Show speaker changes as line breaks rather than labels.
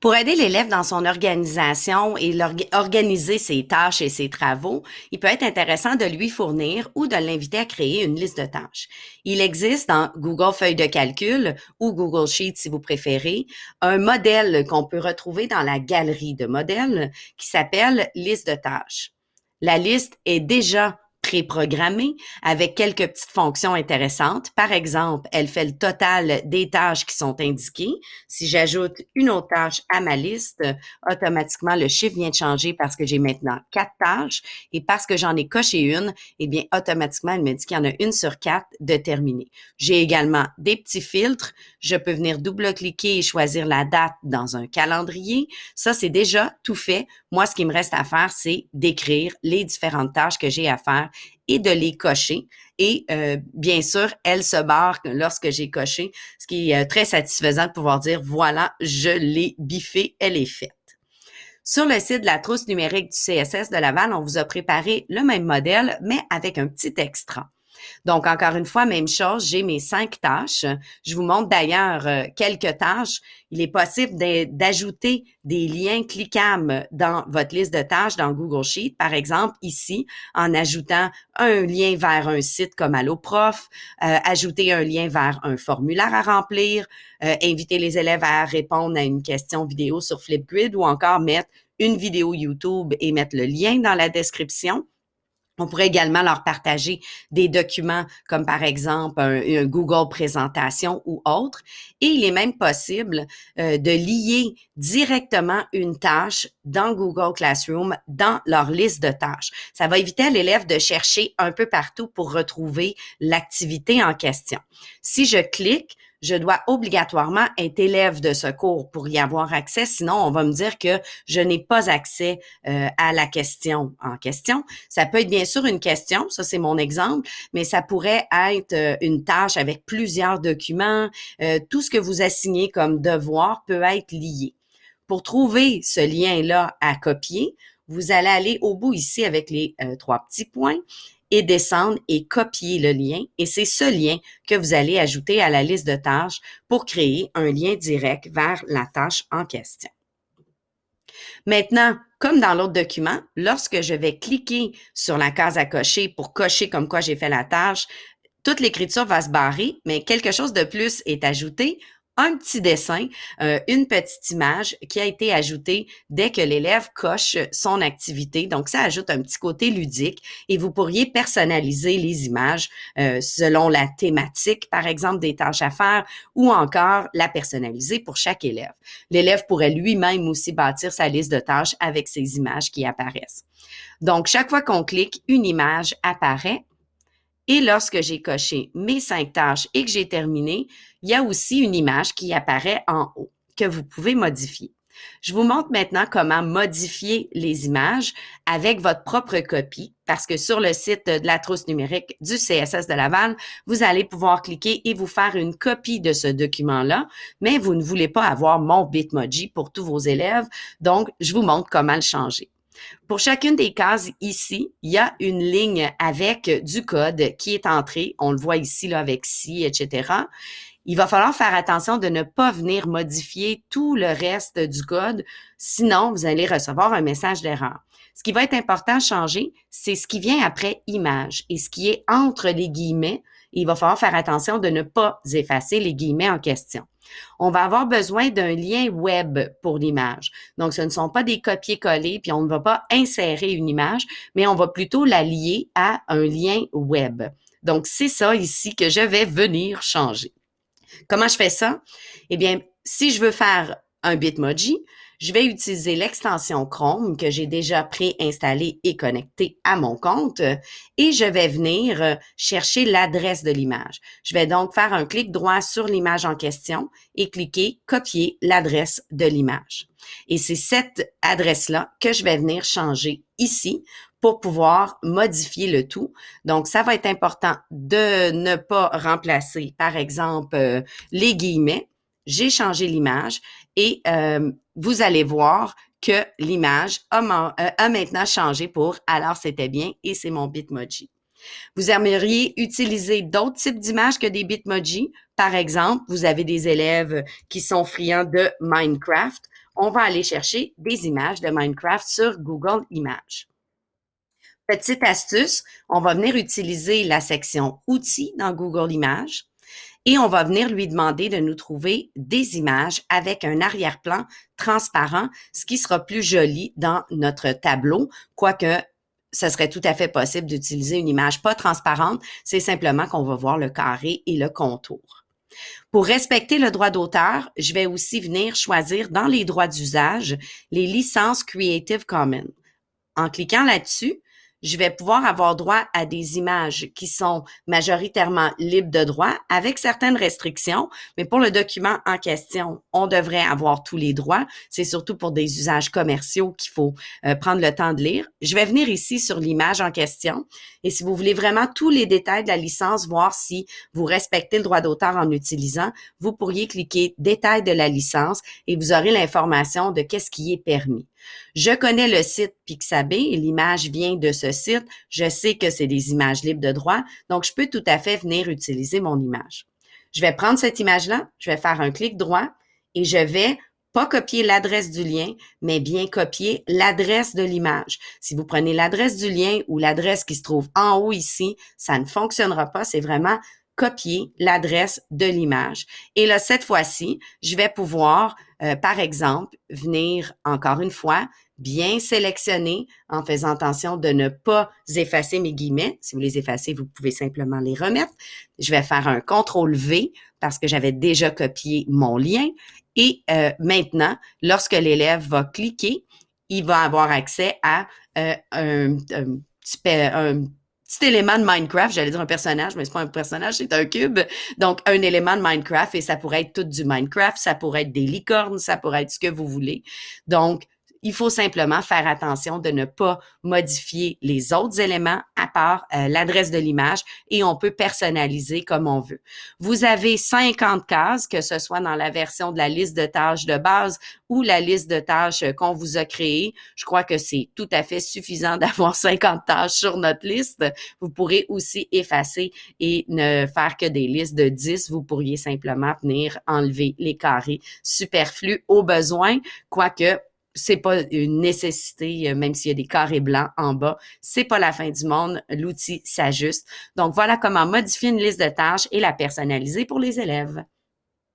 Pour aider l'élève dans son organisation et organiser ses tâches et ses travaux, il peut être intéressant de lui fournir ou de l'inviter à créer une liste de tâches. Il existe dans Google Feuilles de calcul ou Google Sheets si vous préférez, un modèle qu'on peut retrouver dans la galerie de modèles qui s'appelle liste de tâches. La liste est déjà préprogrammée avec quelques petites fonctions intéressantes. Par exemple, elle fait le total des tâches qui sont indiquées. Si j'ajoute une autre tâche à ma liste, automatiquement, le chiffre vient de changer parce que j'ai maintenant 4 tâches et parce que j'en ai coché une, eh bien, automatiquement, elle me dit qu'il y en a une sur 4 de terminée. J'ai également des petits filtres. Je peux venir double-cliquer et choisir la date dans un calendrier. Ça, c'est déjà tout fait. Moi, ce qui me reste à faire, c'est d'écrire les différentes tâches que j'ai à faire et de les cocher. Et bien sûr, elle se barre lorsque j'ai coché, ce qui est très satisfaisant de pouvoir dire, voilà, je l'ai biffé, elle est faite. Sur le site de la trousse numérique du CSS de Laval, on vous a préparé le même modèle, mais avec un petit extra. Donc, encore une fois, même chose, j'ai mes 5 tâches. Je vous montre d'ailleurs quelques tâches. Il est possible d'ajouter des liens cliquables dans votre liste de tâches dans Google Sheet, par exemple, ici, en ajoutant un lien vers un site comme AlloProf, ajouter un lien vers un formulaire à remplir, inviter les élèves à répondre à une question vidéo sur Flipgrid ou encore mettre une vidéo YouTube et mettre le lien dans la description. On pourrait également leur partager des documents comme par exemple un Google Présentation ou autre. Et il est même possible de lier directement une tâche dans Google Classroom dans leur liste de tâches. Ça va éviter à l'élève de chercher un peu partout pour retrouver l'activité en question. Si je clique, je dois obligatoirement être élève de ce cours pour y avoir accès, sinon on va me dire que je n'ai pas accès à la question en question. Ça peut être bien sûr une question, ça c'est mon exemple, mais ça pourrait être une tâche avec plusieurs documents. Tout ce que vous assignez comme devoir peut être lié. Pour trouver ce lien-là à copier, vous allez aller au bout ici avec les 3 petits points et descendre et copier le lien. Et c'est ce lien que vous allez ajouter à la liste de tâches pour créer un lien direct vers la tâche en question. Maintenant, comme dans l'autre document, lorsque je vais cliquer sur la case à cocher pour cocher comme quoi j'ai fait la tâche, toute l'écriture va se barrer, mais quelque chose de plus est ajouté, un petit dessin, une petite image qui a été ajoutée dès que l'élève coche son activité. Donc, ça ajoute un petit côté ludique et vous pourriez personnaliser les images selon la thématique, par exemple, des tâches à faire ou encore la personnaliser pour chaque élève. L'élève pourrait lui-même aussi bâtir sa liste de tâches avec ces images qui apparaissent. Donc, chaque fois qu'on clique, une image apparaît. Et lorsque j'ai coché mes 5 tâches et que j'ai terminé, il y a aussi une image qui apparaît en haut que vous pouvez modifier. Je vous montre maintenant comment modifier les images avec votre propre copie parce que sur le site de la trousse numérique du CSS de Laval, vous allez pouvoir cliquer et vous faire une copie de ce document-là, mais vous ne voulez pas avoir mon Bitmoji pour tous vos élèves, donc je vous montre comment le changer. Pour chacune des cases ici, il y a une ligne avec du code qui est entré. On le voit ici là, avec si, etc. Il va falloir faire attention de ne pas venir modifier tout le reste du code, sinon vous allez recevoir un message d'erreur. Ce qui va être important à changer, c'est ce qui vient après image et ce qui est entre les guillemets. Il va falloir faire attention de ne pas effacer les guillemets en question. On va avoir besoin d'un lien web pour l'image. Donc, ce ne sont pas des copier-coller, puis on ne va pas insérer une image, mais on va plutôt la lier à un lien web. Donc, c'est ça ici que je vais venir changer. Comment je fais ça? Eh bien, si je veux faire un Bitmoji, je vais utiliser l'extension Chrome que j'ai déjà préinstallée et connectée à mon compte et je vais venir chercher l'adresse de l'image. Je vais donc faire un clic droit sur l'image en question et cliquer Copier l'adresse de l'image. Et c'est cette adresse-là que je vais venir changer ici pour pouvoir modifier le tout. Donc, ça va être important de ne pas remplacer, par exemple, les guillemets. J'ai changé l'image et vous allez voir que l'image a maintenant changé pour Alors c'était bien et c'est mon Bitmoji. Vous aimeriez utiliser d'autres types d'images que des Bitmoji. Par exemple, vous avez des élèves qui sont friands de Minecraft. on va aller chercher des images de Minecraft sur Google Images. Petite astuce, on va venir utiliser la section Outils dans Google Images et on va venir lui demander de nous trouver des images avec un arrière-plan transparent, ce qui sera plus joli dans notre tableau, quoique ce serait tout à fait possible d'utiliser une image pas transparente, c'est simplement qu'on va voir le carré et le contour. Pour respecter le droit d'auteur, je vais aussi venir choisir dans les droits d'usage les licences Creative Commons. En cliquant là-dessus, je vais pouvoir avoir droit à des images qui sont majoritairement libres de droit avec certaines restrictions, mais pour le document en question, on devrait avoir tous les droits. C'est surtout pour des usages commerciaux qu'il faut prendre le temps de lire. Je vais venir ici sur l'image en question et si vous voulez vraiment tous les détails de la licence, voir si vous respectez le droit d'auteur en l'utilisant, vous pourriez cliquer « Détails de la licence » et vous aurez l'information de qu'est-ce qui est permis. Je connais le site Pixabay et l'image vient de ce site. Je sais que c'est des images libres de droit, donc je peux tout à fait venir utiliser mon image. Je vais prendre cette image-là, je vais faire un clic droit et je vais pas copier l'adresse du lien, mais bien copier l'adresse de l'image. Si vous prenez l'adresse du lien ou l'adresse qui se trouve en haut ici, ça ne fonctionnera pas. C'est vraiment copier l'adresse de l'image. Et là, cette fois-ci, je vais pouvoir, par exemple, venir encore une fois, bien sélectionner en faisant attention de ne pas effacer mes guillemets. Si vous les effacez, vous pouvez simplement les remettre. Je vais faire un CTRL-V parce que j'avais déjà copié mon lien. Et maintenant, lorsque l'élève va cliquer, il va avoir accès à un petit élément de Minecraft, j'allais dire un personnage, mais c'est pas un personnage, c'est un cube. Donc, un élément de Minecraft et ça pourrait être tout du Minecraft, ça pourrait être des licornes, ça pourrait être ce que vous voulez. Donc, il faut simplement faire attention de ne pas modifier les autres éléments à part l'adresse de l'image et on peut personnaliser comme on veut. Vous avez 50 cases, que ce soit dans la version de la liste de tâches de base ou la liste de tâches qu'on vous a créée. Je crois que c'est tout à fait suffisant d'avoir 50 tâches sur notre liste. Vous pourrez aussi effacer et ne faire que des listes de 10. Vous pourriez simplement venir enlever les carrés superflus au besoin, quoique c'est pas une nécessité, même s'il y a des carrés blancs en bas. C'est pas la fin du monde. L'outil s'ajuste. Donc, voilà comment modifier une liste de tâches et la personnaliser pour les élèves.